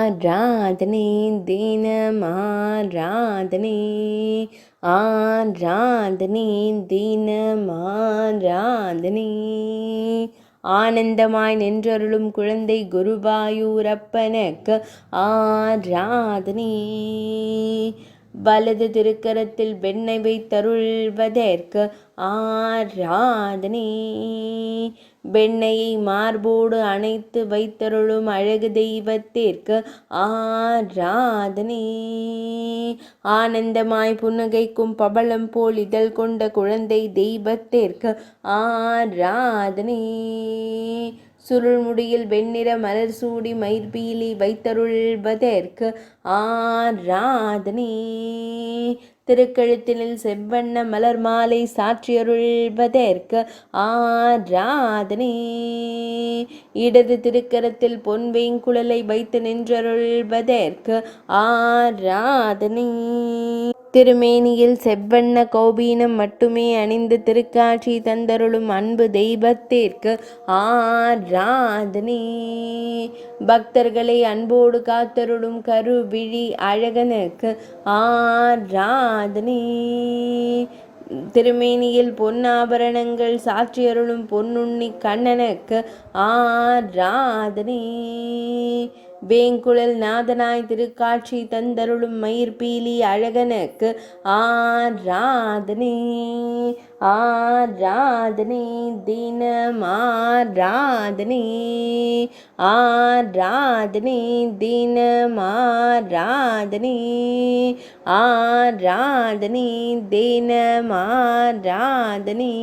ஆராதனை தினம் ஆராதனை ஆராதனை தினம் ஆராதனை ஆனந்தமாய் நின்றருளும் குழந்தை குருவாயூரப்பனுக்கு ஆராதனை வலது திருக்கரத்தில் வெண்ணெய் வைத்தருள்வதற்கு ஆராதனை வெண்ணையை மார்போடு அணைத்து வைத்தருளும் அழகு தெய்வத்திற்கு ஆராதனை ஆனந்தமாய் புன்னகைக்கும் பவளம் போல் இதழ் கொண்ட குழந்தை தெய்வத்திற்கு ஆராதனை சுருள்முடியில் வெண்ணிற மலர் சூடி மயிர்பீலி வைத்தருள்வதற்கு ஆராதனை திருக்கழுத்தினில் செவ்வண்ண மலர் மாலை சாற்றியருள்வதற்கு ஆராதனை இடது திருக்கரத்தில் பொன்வேங்குழலை வைத்து நின்றருள்வதற்கு ஆராதனை திருமேனியில் செவ்வண்ண கௌபீனம் மட்டுமே அணிந்து திருக்காட்சி தந்தருளும் அன்பு தெய்வத்திற்கு ஆராதனை பக்தர்களை அன்போடு காத்தருளும் கருவிழி அழகனுக்கு ஆராதனை திருமேனியில் பொன்னாபரணங்கள் சாற்றியருளும் பொன்னுண்ணி கண்ணனுக்கு ஆராதனை வேங்குழல் நாதனாய் திருக்காட்சி தந்தருளும் மயிர்பீலி அழகனுக்கு ஆராதனை ஆராதனை தினம் ஆராதனை ஆராதனை தினம் ஆராதனை ஆராதனை தினம் ஆராதனை